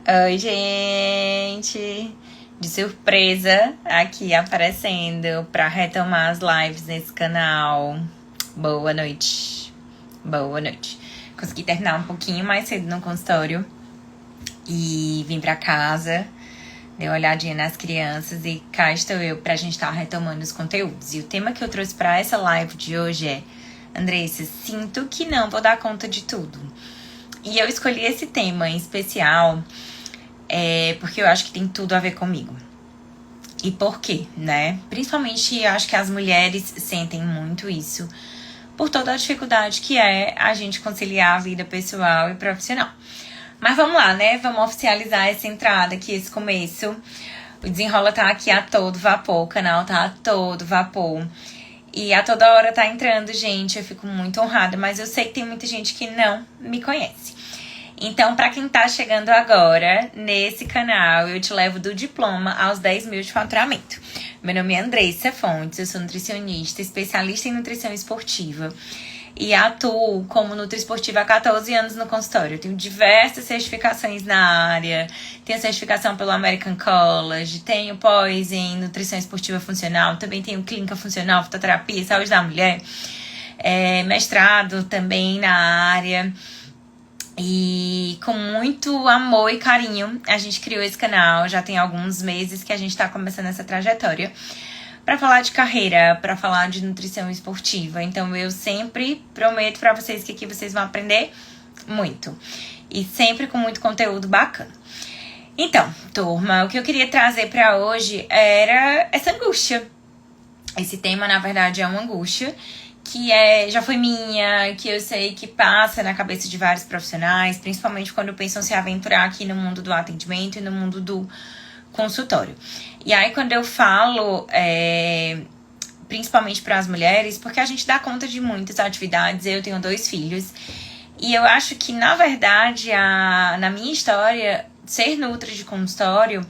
Oi, gente! De surpresa, aqui aparecendo para retomar as lives nesse canal. Boa noite. Boa noite. Consegui terminar um pouquinho mais cedo no consultório e vim para casa, dei uma olhadinha nas crianças e cá estou eu pra gente estar retomando os conteúdos. E o tema que eu trouxe para essa live de hoje é: Andressa, sinto que não vou dar conta de tudo. E eu escolhi esse tema em especial porque eu acho que tem tudo a ver comigo. E por quê, né? Principalmente eu acho que as mulheres sentem muito isso por toda a dificuldade que é a gente conciliar a vida pessoal e profissional. Mas vamos lá, né? Vamos oficializar essa entrada aqui, esse começo. O Desenrola tá aqui a todo vapor, o canal tá a todo vapor. E a toda hora tá entrando gente, eu fico muito honrada, mas eu sei que tem muita gente que não me conhece. Então, pra quem tá chegando agora nesse canal, eu te levo do diploma aos 10 mil de faturamento. Meu nome é Andressa Fontes, eu sou nutricionista, especialista em nutrição esportiva. E atuo como nutriesportiva há 14 anos no consultório. Eu tenho diversas certificações na área. Tenho certificação pelo American College. Tenho pós em nutrição esportiva funcional. Também tenho clínica funcional, fitoterapia, saúde da mulher. Mestrado também na área. E com muito amor e carinho, a gente criou esse canal. Já tem alguns meses que a gente tá começando essa trajetória para falar de carreira, para falar de nutrição esportiva. Então eu sempre prometo para vocês que aqui vocês vão aprender muito. E sempre com muito conteúdo bacana. Então, turma, o que eu queria trazer para hoje era essa angústia. Esse tema, na verdade, é uma angústia que já foi minha, que eu sei que passa na cabeça de vários profissionais, principalmente quando pensam se aventurar aqui no mundo do atendimento e no mundo do consultório. E aí, quando eu falo, principalmente para as mulheres, porque a gente dá conta de muitas atividades, eu tenho 2 filhos, e eu acho que, na verdade, na minha história, ser nutri de consultório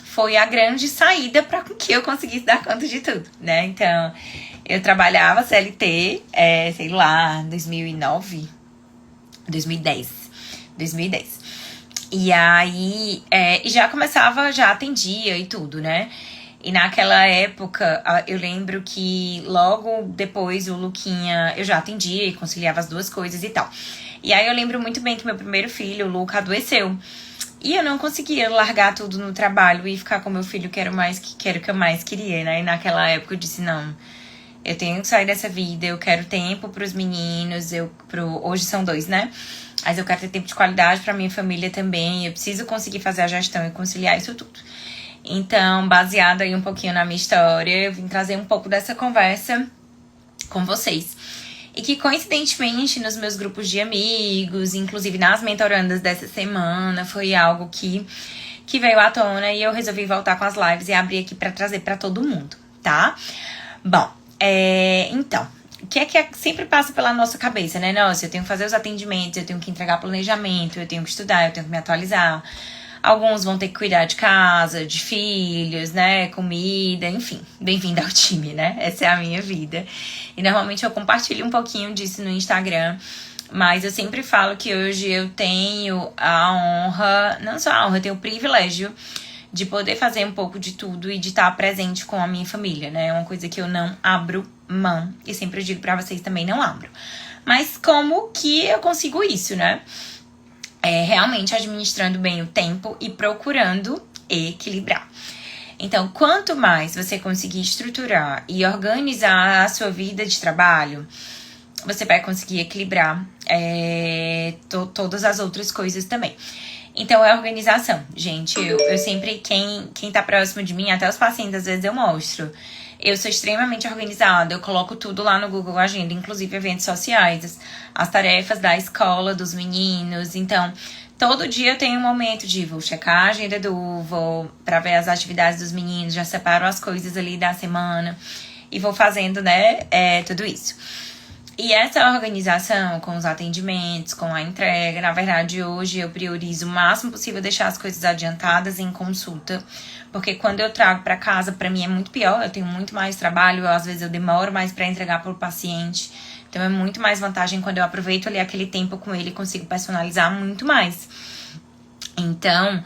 foi a grande saída para que eu conseguisse dar conta de tudo, né? Então, eu trabalhava CLT, sei lá, 2009, 2010. E aí, já começava, já atendia e tudo, né? E naquela época, eu lembro que logo depois o Luquinha, eu já atendia e conciliava as duas coisas e tal. E aí eu lembro muito bem que meu primeiro filho, o Luca, adoeceu. E eu não conseguia largar tudo no trabalho e ficar com meu filho, que era o que eu mais queria, né? E naquela época eu disse, não, eu tenho que sair dessa vida, eu quero tempo pros meninos, hoje são 2, né? Mas eu quero ter tempo de qualidade pra minha família também, eu preciso conseguir fazer a gestão e conciliar isso tudo. Então, baseado aí um pouquinho na minha história, eu vim trazer um pouco dessa conversa com vocês. E que, coincidentemente, nos meus grupos de amigos, inclusive nas mentorandas dessa semana, foi algo que veio à tona e eu resolvi voltar com as lives e abrir aqui pra trazer pra todo mundo, tá? Bom, então, o que sempre passa pela nossa cabeça, né? Nossa, eu tenho que fazer os atendimentos, eu tenho que entregar planejamento, eu tenho que estudar, eu tenho que me atualizar. Alguns vão ter que cuidar de casa, de filhos, né? Comida, enfim. Bem-vinda ao time, né? Essa é a minha vida. E normalmente eu compartilho um pouquinho disso no Instagram. Mas eu sempre falo que hoje eu tenho a honra, não só a honra, eu tenho o privilégio de poder fazer um pouco de tudo e de estar presente com a minha família, né? É uma coisa que eu não abro mão. E sempre digo pra vocês também, não abro. Mas como que eu consigo isso, né? Realmente administrando bem o tempo e procurando equilibrar. Então, quanto mais você conseguir estruturar e organizar a sua vida de trabalho, você vai conseguir equilibrar todas as outras coisas também. Então, é organização. Gente, eu sempre, quem tá próximo de mim, até os pacientes, às vezes eu mostro. Eu sou extremamente organizada, eu coloco tudo lá no Google Agenda, inclusive eventos sociais, as tarefas da escola, dos meninos. Então, todo dia eu tenho um momento de vou checar a agenda vou pra ver as atividades dos meninos, já separo as coisas ali da semana e vou fazendo, né, tudo isso. E essa organização com os atendimentos, com a entrega, na verdade hoje eu priorizo o máximo possível deixar as coisas adiantadas em consulta, porque quando eu trago para casa, para mim é muito pior, eu tenho muito mais trabalho, às vezes eu demoro mais para entregar para o paciente, então é muito mais vantagem quando eu aproveito ali aquele tempo com ele e consigo personalizar muito mais. Então,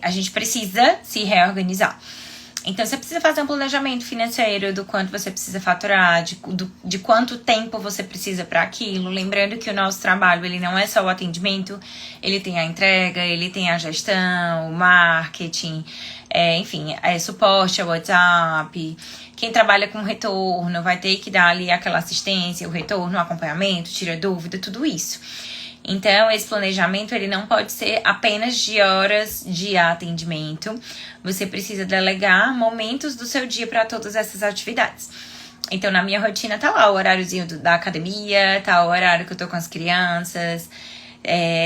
a gente precisa se reorganizar. Então, você precisa fazer um planejamento financeiro do quanto você precisa faturar, de quanto tempo você precisa para aquilo. Lembrando que o nosso trabalho, ele não é só o atendimento, ele tem a entrega, ele tem a gestão, o marketing, enfim, suporte ao WhatsApp. Quem trabalha com retorno vai ter que dar ali aquela assistência, o retorno, o acompanhamento, tira dúvida, tudo isso. Então, esse planejamento, ele não pode ser apenas de horas de atendimento. Você precisa delegar momentos do seu dia para todas essas atividades. Então, na minha rotina tá lá o horáriozinho da academia, tá o horário que eu tô com as crianças,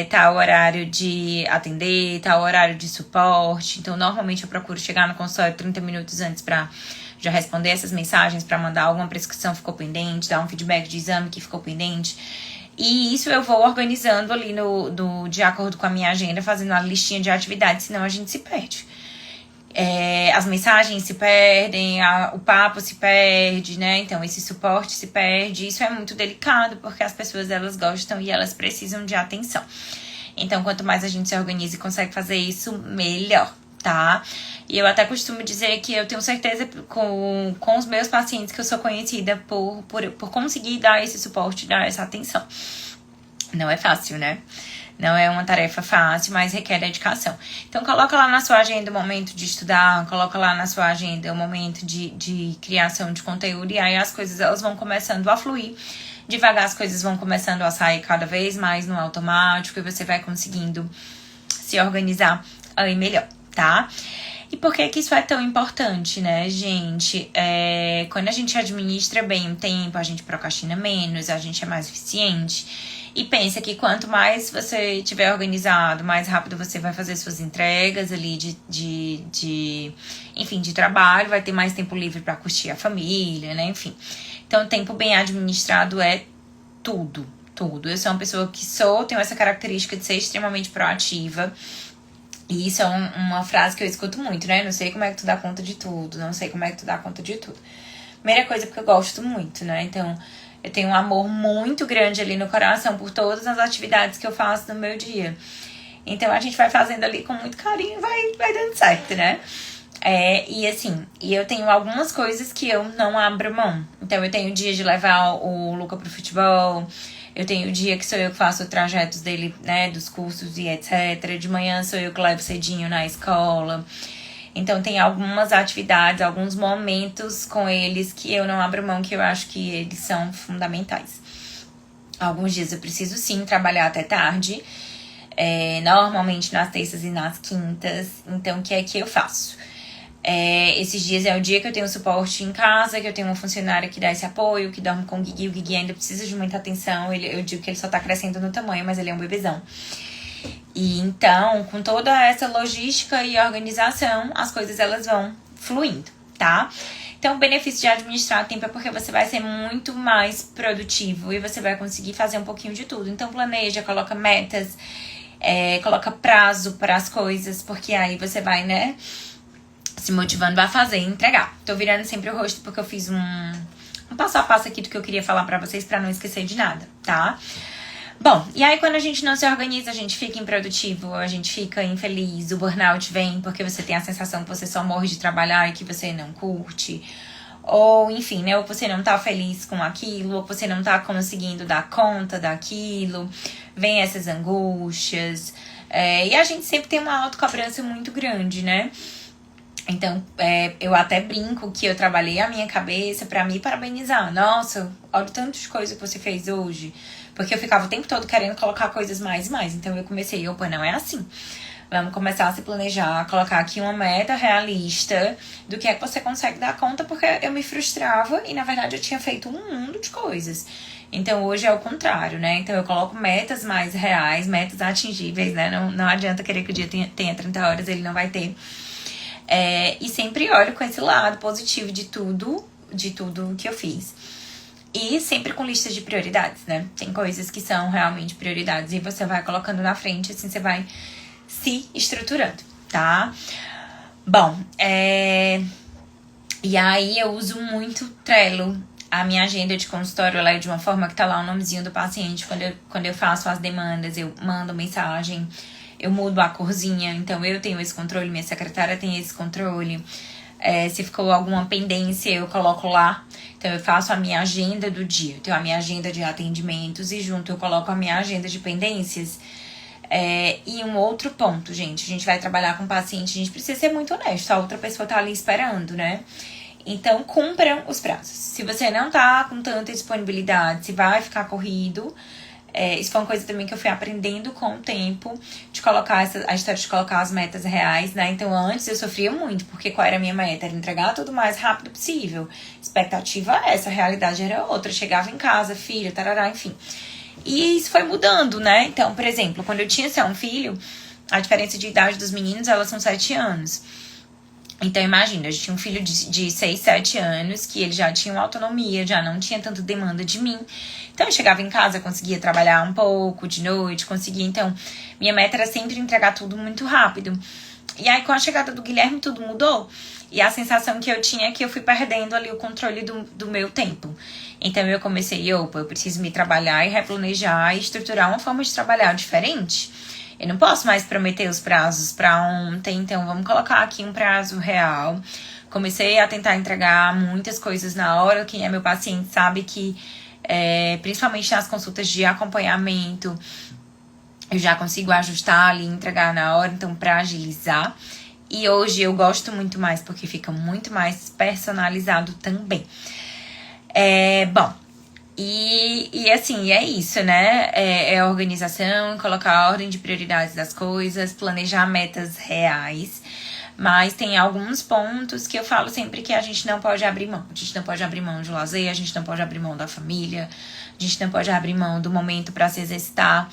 tá o horário de atender, tá o horário de suporte. Então, normalmente eu procuro chegar no consultório 30 minutos antes para já responder essas mensagens, para mandar alguma prescrição que ficou pendente, dar um feedback de exame que ficou pendente. E isso eu vou organizando ali de acordo com a minha agenda, fazendo a listinha de atividades, senão a gente se perde. As mensagens se perdem, o papo se perde, né? Então, esse suporte se perde. Isso é muito delicado, porque as pessoas, elas gostam e elas precisam de atenção. Então, quanto mais a gente se organiza e consegue fazer isso, melhor, tá? E eu até costumo dizer que eu tenho certeza com os meus pacientes que eu sou conhecida por conseguir dar esse suporte, dar essa atenção. Não é fácil, né? Não é uma tarefa fácil, mas requer dedicação. Então, coloca lá na sua agenda o momento de estudar, coloca lá na sua agenda o momento de criação de conteúdo, e aí as coisas, elas vão começando a fluir. Devagar as coisas vão começando a sair cada vez mais no automático, e você vai conseguindo se organizar aí melhor, tá? E por que isso é tão importante, né, gente? Quando a gente administra bem o tempo, a gente procrastina menos, a gente é mais eficiente. E pensa que quanto mais você tiver organizado, mais rápido você vai fazer suas entregas ali enfim, de trabalho, vai ter mais tempo livre para curtir a família, né, enfim. Então, o tempo bem administrado é tudo. Eu sou uma pessoa que tenho essa característica de ser extremamente proativa. E isso é uma frase que eu escuto muito, né? Não sei como é que tu dá conta de tudo, não sei como é que tu dá conta de tudo. Primeira coisa, porque eu gosto muito, né? Então, eu tenho um amor muito grande ali no coração por todas as atividades que eu faço no meu dia. Então, a gente vai fazendo ali com muito carinho e vai dando certo, né? E assim, eu tenho algumas coisas que eu não abro mão. Então, eu tenho o dia de levar o Luca pro futebol. Eu tenho o dia que sou eu que faço os trajetos dele, né, dos cursos e etc. De manhã sou eu que levo cedinho na escola. Então, tem algumas atividades, alguns momentos com eles que eu não abro mão, que eu acho que eles são fundamentais. Alguns dias eu preciso, sim, trabalhar até tarde. Normalmente nas terças e nas quintas. Então, o que é que eu faço? Esses dias é o dia que eu tenho suporte em casa, que eu tenho uma funcionária que dá esse apoio, que dorme com o Guigui. O Guigui ainda precisa de muita atenção. Eu digo que ele só tá crescendo no tamanho, mas ele é um bebezão. E então, com toda essa logística e organização, as coisas elas vão fluindo, tá? Então, o benefício de administrar tempo é porque você vai ser muito mais produtivo e você vai conseguir fazer um pouquinho de tudo. Então, planeja, coloca metas, coloca prazo para as coisas, porque aí você vai, né, se motivando a fazer e entregar. Tô virando sempre o rosto porque eu fiz um passo a passo aqui do que eu queria falar pra vocês pra não esquecer de nada, tá? Bom, e aí quando a gente não se organiza, a gente fica improdutivo, a gente fica infeliz, o burnout vem porque você tem a sensação que você só morre de trabalhar e que você não curte. Ou, enfim, né, ou você não tá feliz com aquilo, ou você não tá conseguindo dar conta daquilo. Vem essas angústias. E a gente sempre tem uma autocobrança muito grande, né? Então, eu até brinco que eu trabalhei a minha cabeça pra me parabenizar. Nossa, olha o tanto de coisa que você fez hoje. Porque eu ficava o tempo todo querendo colocar coisas mais e mais. Então, eu comecei, opa, não é assim. Vamos começar a se planejar, colocar aqui uma meta realista do que é que você consegue dar conta. Porque eu me frustrava e, na verdade, eu tinha feito um mundo de coisas. Então, hoje é o contrário, né? Então, eu coloco metas mais reais, metas atingíveis, né? Não adianta querer que o dia tenha 30 horas, ele não vai ter. E sempre olho com esse lado positivo de tudo que eu fiz. E sempre com listas de prioridades, né? Tem coisas que são realmente prioridades e você vai colocando na frente, assim você vai se estruturando, tá? Bom, e aí eu uso muito Trello. A minha agenda de consultório, ela é de uma forma que tá lá o nomezinho do paciente. Quando eu faço as demandas, eu mando mensagem. eu mudo a corzinha, então eu tenho esse controle, minha secretária tem esse controle. Se ficou alguma pendência, eu coloco lá. Então, eu faço a minha agenda do dia. Eu tenho a minha agenda de atendimentos e junto eu coloco a minha agenda de pendências. E um outro ponto, gente. A gente vai trabalhar com paciente, a gente precisa ser muito honesto. A outra pessoa tá ali esperando, né? Então, cumpram os prazos. Se você não tá com tanta disponibilidade, se vai ficar corrido... isso foi uma coisa também que eu fui aprendendo com o tempo, de colocar a história de colocar as metas reais, né? Então, antes eu sofria muito, porque qual era a minha meta? Era entregar tudo o mais rápido possível. Expectativa essa, a realidade era outra. Eu chegava em casa, filho, tarará, enfim. E isso foi mudando, né? Então, por exemplo, quando eu tinha só um filho, a diferença de idade dos meninos, elas são 7 anos. Então, imagina, eu tinha um filho de 6, 7 anos, que ele já tinha uma autonomia, já não tinha tanta demanda de mim. Então, eu chegava em casa, conseguia trabalhar um pouco de noite, conseguia. Então, minha meta era sempre entregar tudo muito rápido. E aí, com a chegada do Guilherme, tudo mudou. E a sensação que eu tinha é que eu fui perdendo ali o controle do meu tempo. Então, eu comecei, eu preciso me trabalhar e replanejar e estruturar uma forma de trabalhar diferente. Eu não posso mais prometer os prazos para ontem, então vamos colocar aqui um prazo real. Comecei a tentar entregar muitas coisas na hora. Quem é meu paciente sabe que, principalmente nas consultas de acompanhamento, eu já consigo ajustar ali, entregar na hora, então para agilizar. E hoje eu gosto muito mais, porque fica muito mais personalizado também. Bom... E assim, é isso, né? É organização, colocar a ordem de prioridades das coisas, planejar metas reais. Mas tem alguns pontos que eu falo sempre que a gente não pode abrir mão. A gente não pode abrir mão de lazer, a gente não pode abrir mão da família, a gente não pode abrir mão do momento para se exercitar,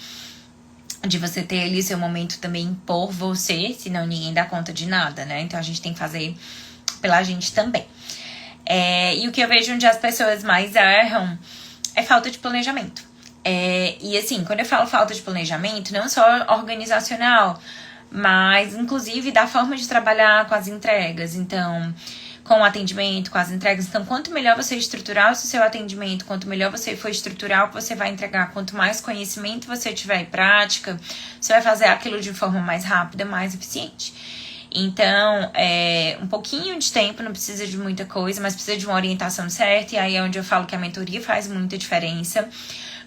de você ter ali seu momento também por você, senão ninguém dá conta de nada, né? Então a gente tem que fazer pela gente também. E o que eu vejo onde as pessoas mais erram é falta de planejamento. E assim, quando eu falo falta de planejamento, não só organizacional, mas inclusive da forma de trabalhar com as entregas. Então, com o atendimento, com as entregas. Então, quanto melhor você estruturar o seu atendimento, quanto melhor você for estruturar o que você vai entregar, quanto mais conhecimento você tiver em prática, você vai fazer aquilo de forma mais rápida, mais eficiente. Então, um pouquinho de tempo, não precisa de muita coisa, mas precisa de uma orientação certa. E aí é onde eu falo que a mentoria faz muita diferença,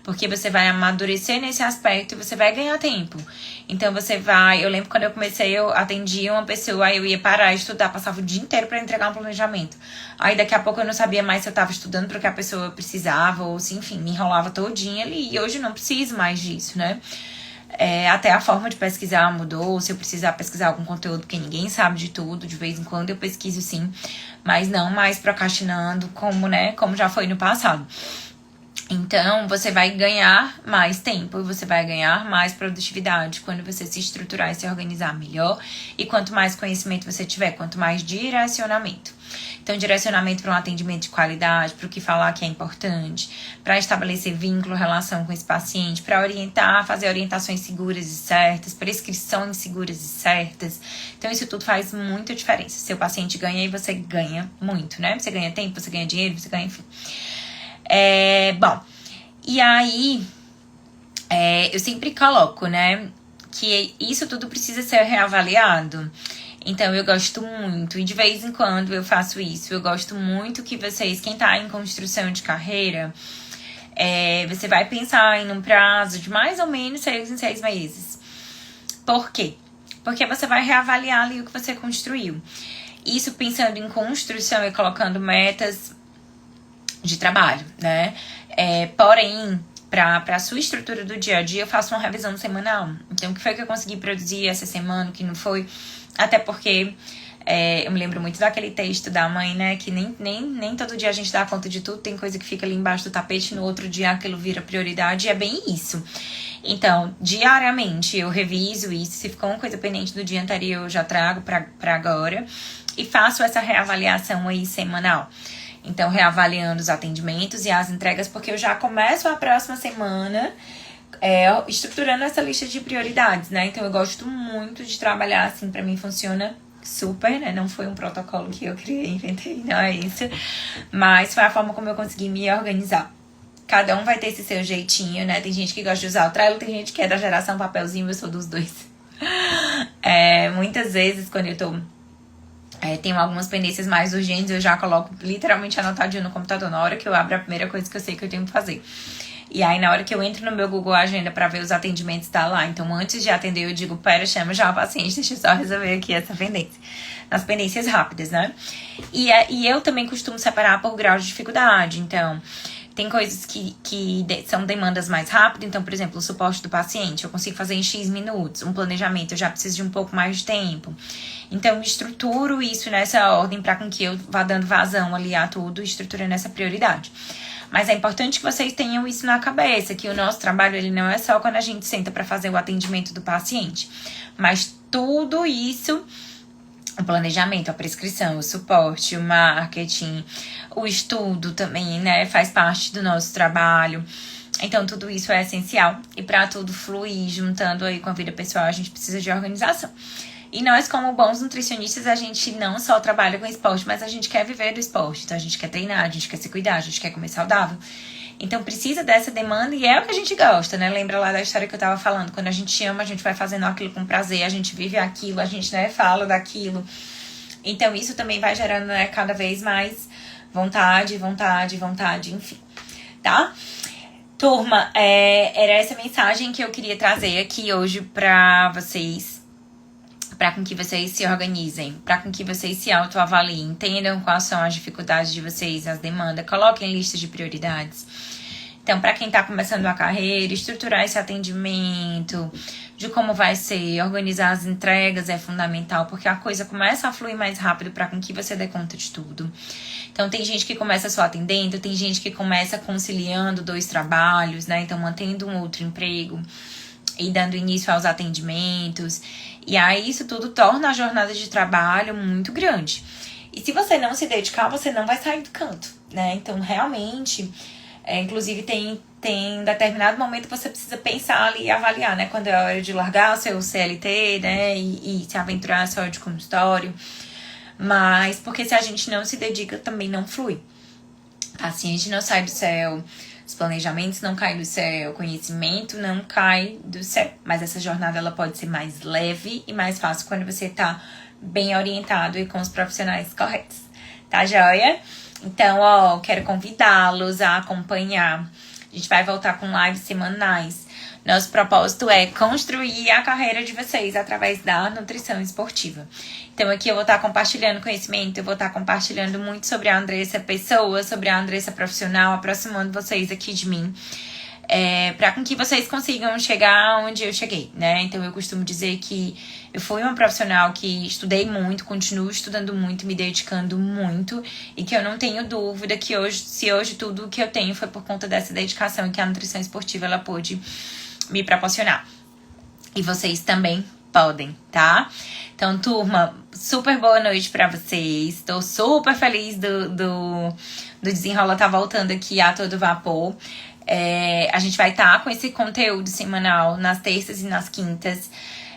porque você vai amadurecer nesse aspecto e você vai ganhar tempo. Então, eu lembro quando eu comecei, eu atendia uma pessoa, aí eu ia parar de estudar, passava o dia inteiro para entregar um planejamento. Aí daqui a pouco eu não sabia mais se eu estava estudando para o que a pessoa precisava, ou se, enfim, me enrolava todinha ali. E hoje eu não preciso mais disso, né? Até a forma de pesquisar mudou. Se eu precisar pesquisar algum conteúdo, porque ninguém sabe de tudo, de vez em quando eu pesquiso sim, mas não mais procrastinando como já foi no passado. Então, você vai ganhar mais tempo e você vai ganhar mais produtividade quando você se estruturar e se organizar melhor. E quanto mais conhecimento você tiver, quanto mais direcionamento. Então, direcionamento para um atendimento de qualidade, para o que falar que é importante, para estabelecer vínculo, relação com esse paciente, para orientar, fazer orientações seguras e certas, prescrições seguras e certas. Então, isso tudo faz muita diferença. Seu paciente ganha e você ganha muito, né? Você ganha tempo, você ganha dinheiro, você ganha, enfim. Bom, e aí, eu sempre coloco, né, que isso tudo precisa ser reavaliado. Então, eu gosto muito, e de vez em quando eu faço isso. Eu gosto muito que vocês, quem tá em construção de carreira, você vai pensar em um prazo de mais ou menos 6 em 6 meses. Por quê? Porque você vai reavaliar ali o que você construiu. Isso pensando em construção e colocando metas de trabalho, né? Porém, para a sua estrutura do dia a dia, eu faço uma revisão semanal. Então, o que foi que eu consegui produzir essa semana, o que não foi? Até porque eu me lembro muito daquele texto da mãe, né? Que nem todo dia a gente dá conta de tudo. Tem coisa que fica ali embaixo do tapete, no outro dia aquilo vira prioridade. E é bem isso. Então, diariamente eu reviso isso. Se ficou uma coisa pendente do dia anterior, eu já trago para agora. E faço essa reavaliação aí semanal. Então, reavaliando os atendimentos e as entregas, porque eu já começo a próxima semana estruturando essa lista de prioridades, né? Então, eu gosto muito de trabalhar assim, pra mim funciona super, né? Não foi um protocolo que eu criei, inventei, não é isso. Mas foi a forma como eu consegui me organizar. Cada um vai ter esse seu jeitinho, né? Tem gente que gosta de usar o Trello, tem gente que é da geração papelzinho, eu sou dos dois. muitas vezes, quando eu tenho algumas pendências mais urgentes, eu já coloco literalmente anotadinho no computador. Na hora que eu abro, a primeira coisa que eu sei que eu tenho que fazer. E aí, na hora que eu entro no meu Google Agenda pra ver os atendimentos, tá lá. Então, antes de atender, eu digo, pera, chama já o paciente, deixa eu só resolver aqui essa pendência. Nas pendências rápidas, né? E eu também costumo separar por grau de dificuldade. Então, tem coisas que são demandas mais rápidas. Então, por exemplo, o suporte do paciente, eu consigo fazer em X minutos. Um planejamento, eu já preciso de um pouco mais de tempo. Então, eu estruturo isso nessa ordem pra com que eu vá dando vazão ali a tudo, estruturando essa prioridade. Mas é importante que vocês tenham isso na cabeça, que o nosso trabalho ele não é só quando a gente senta para fazer o atendimento do paciente, mas tudo isso, o planejamento, a prescrição, o suporte, o marketing, o estudo também, né, faz parte do nosso trabalho. Então, tudo isso é essencial. E para tudo fluir, juntando aí com a vida pessoal, a gente precisa de organização. E nós, como bons nutricionistas, a gente não só trabalha com esporte, mas a gente quer viver do esporte. Então, a gente quer treinar, a gente quer se cuidar, a gente quer comer saudável. Então, precisa dessa demanda e é o que a gente gosta, né? Lembra lá da história que eu tava falando? Quando a gente ama, a gente vai fazendo aquilo com prazer, a gente vive aquilo, a gente, né, fala daquilo. Então, isso também vai gerando, né, cada vez mais vontade, enfim, tá? Turma, era essa mensagem que eu queria trazer aqui hoje pra vocês. Para com que vocês se organizem, para com que vocês se autoavaliem, entendam quais são as dificuldades de vocês, as demandas, coloquem listas de prioridades. Então, para quem está começando a carreira, estruturar esse atendimento, de como vai ser, organizar as entregas é fundamental, porque a coisa começa a fluir mais rápido para com que você dê conta de tudo. Então, tem gente que começa só atendendo, tem gente que começa conciliando 2 trabalhos, né? Então, mantendo um outro emprego e dando início aos atendimentos. E aí, isso tudo torna a jornada de trabalho muito grande. E se você não se dedicar, você não vai sair do canto, né? Então, realmente, inclusive, tem determinado momento que você precisa pensar ali e avaliar, né? Quando é a hora de largar o seu CLT, né? E se aventurar só de consultório. Mas, porque se a gente não se dedica, também não flui. A ciência não sai do céu. Os planejamentos não caem do céu, o conhecimento não cai do céu. Mas essa jornada ela pode ser mais leve e mais fácil quando você tá bem orientado e com os profissionais corretos. Tá, joia? Então, quero convidá-los a acompanhar. A gente vai voltar com lives semanais. Nosso propósito é construir a carreira de vocês através da nutrição esportiva. Então, aqui eu vou estar compartilhando conhecimento, eu vou estar compartilhando muito sobre a Andressa pessoa, sobre a Andressa profissional, aproximando vocês aqui de mim, para com que vocês consigam chegar onde eu cheguei, né? Então, eu costumo dizer que eu fui uma profissional que estudei muito, continuo estudando muito, me dedicando muito, e que eu não tenho dúvida que hoje tudo que eu tenho foi por conta dessa dedicação e que a nutrição esportiva ela pôde me proporcionar. E vocês também podem, tá? Então, turma, super boa noite pra vocês. Tô super feliz do Desenrola tá voltando aqui a todo vapor. A gente vai estar com esse conteúdo semanal nas terças e nas quintas.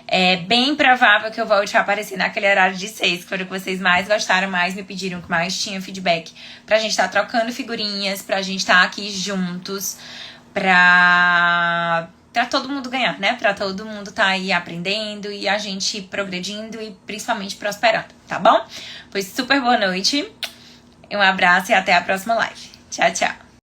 É bem provável que eu volte a aparecer naquele horário de 6, que foi o que vocês mais gostaram, mais me pediram, que mais tinha feedback. Pra gente estar trocando figurinhas, pra gente estar aqui juntos, pra todo mundo ganhar, né? Pra todo mundo tá aí aprendendo e a gente progredindo e principalmente prosperando, tá bom? Pois super boa noite, um abraço e até a próxima live. Tchau, tchau.